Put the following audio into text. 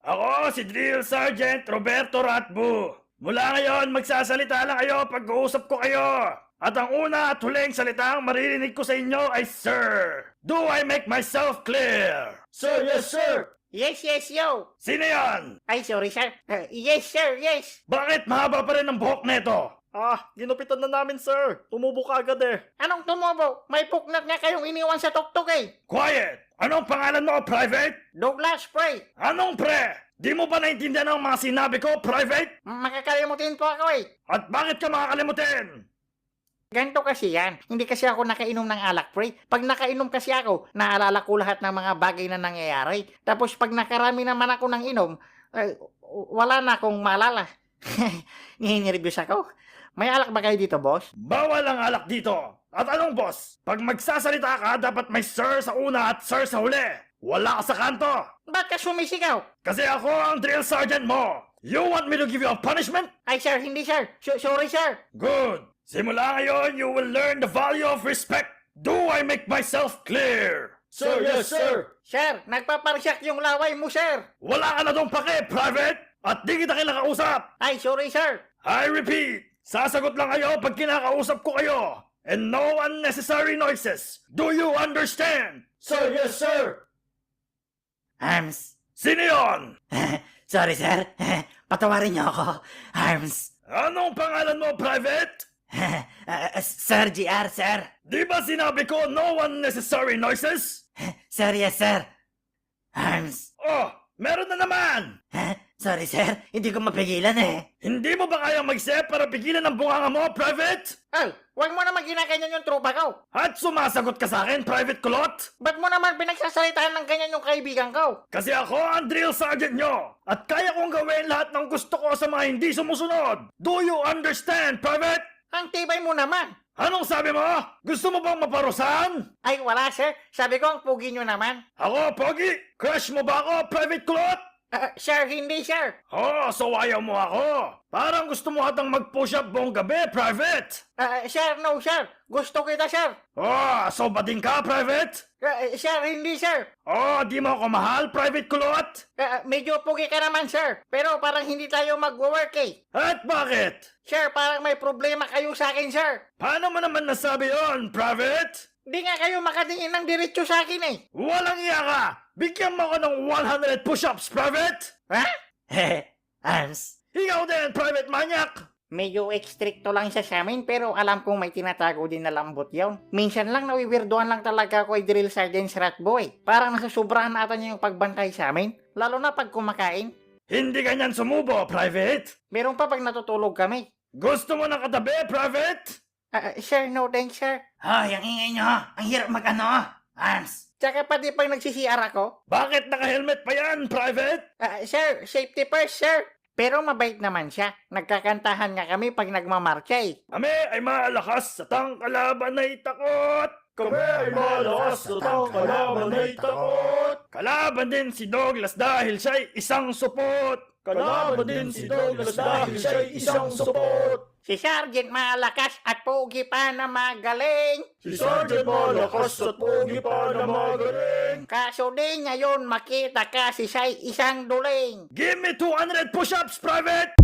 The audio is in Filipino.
Ako si Drill Sergeant Roberto Ratbu. Mula ngayon, magsasalita lang kayo pag uusap ko kayo. At ang una at huling salitang maririnig ko sa inyo ay Sir. Do I make myself clear? Sir, yes, sir. Yes, yo. Sino yan? Ay, sorry, sir. Yes, sir, yes. Bakit mahaba pa rin ang buhok neto? Ginupitan na namin, sir. Tumubo ka agad eh. Anong tumubo? May puknat nga kayong iniwan sa tuktok eh. Quiet! Anong pangalan mo, Private? Douglas Prey. Anong pre? Di mo ba naintindihan ang mga sinabi ko, Private? Makakalimutin po ako eh. At bakit ka makakalimutin? Ganto kasi yan. Hindi kasi ako nakainom ng alak, pre. Pag nakainom kasi ako, naalala ko lahat ng mga bagay na nangyayari. Tapos pag nakarami naman ako ng inom, wala na akong maalala. Nihiniribis ako. May alak ba kayo dito, boss? Bawal ang alak dito. At anong boss? Pag magsasalita ka, dapat may sir sa una at sir sa huli. Wala ka sa kanto. Ba't ka sumisigaw? Kasi ako ang drill sergeant mo. You want me to give you a punishment? Ay, sir, hindi, sir. Sorry, sir. Good. Simula ngayon, you will learn the value of respect. Do I make myself clear? Sir, yes, sir. Sir, nagpaparsyak yung laway mo, sir. Wala ka na dong pake, Private. At di kita kinakausap. Ay, sorry, sir. I repeat, sasagot lang kayo pag kinakausap ko kayo. And no unnecessary noises. Do you understand? Sir, yes, sir. Arms. Sino yon? Sorry, sir. Patawarin niyo ako. Arms. Anong pangalan mo, Private? Sir GR, sir. Di ba sinabi ko no unnecessary noises? Sir, yes, sir. Arms. Oh, meron na naman! Sorry, sir. Hindi ko mapigilan eh. Hindi mo ba kayang mag-isip para pigilan ang bunganga mo, Private? Ay, huwag mo naman ginaganyan yung tropa ko. At sumasagot ka sa akin, Private Kulot? Ba't mo naman pinagsasalitaan ng ganyan yung kaibigan ko? Kasi ako ang drill sergeant nyo! At kaya kong gawin lahat ng gusto ko sa mga hindi sumusunod! Do you understand, Private? Ang tibay mo naman. Anong sabi mo? Gusto mo bang maparusahan? Ay, wala, sir. Sabi ko ang pugi nyo naman. Ako, Pogi? Crush mo ba ako, Private Kulot? Sir, hindi, sir. Oh, so ayaw mo ako. Parang gusto mo hatang mag-push up buong gabi, Private. Sir, no, sir. Gusto kita, sir. Oh, so bading ka, Private? Sir, hindi, sir. Oh, di mo ako mahal, Private Kulot? Medyo pugi ka naman, sir. Pero parang hindi tayo mag-work eh. At bakit? Sir, parang may problema kayo sa akin, sir. Paano mo naman nasabi yon, Private? Di nga kayo makatingin ng diretso sa akin eh. Walang iya ka! Bigyan mo ako ng 100 push-ups, Private! Ha? Arms. Ikaw din, Private Maniac! Medyo ekstrikto lang siya sa amin pero alam kong may tinatago din na lambot yun. Minsan lang nawiwirduhan lang talaga ako ay Drill Sergeant Ratboy. Parang nasusobrahan natin niya yung pagbantay sa amin. Lalo na pag kumakain. Hindi ganyan sumubo, Private! Meron pa pag natutulog kami. Gusto mo ng katabi, Private? Sir, no thanks, sir. Hoy, ang ingay nyo. Ang hirap mag-ano. Arms. Tsaka pati pag nagsisiyar ako. Bakit naka-helmet pa yan, Private? Sir, safety first, sir. Pero mabait naman siya. Nagkakantahan nga kami pag nagmamarcha eh. Kami ay malakas sa tangkalaban ay takot! Kami ay malakas sa kalaban ay takot. Kalaban din si Douglas dahil siya'y isang supot! Kalaban din si Douglas dahil siya'y isang supot. Si Sergeant malakas at pogi pa na magaling. Si Sergeant malakas at pogi pa na magaling. Kaso din ngayon makita ka si siya'y isang duling. Give me 200 push-ups, Private!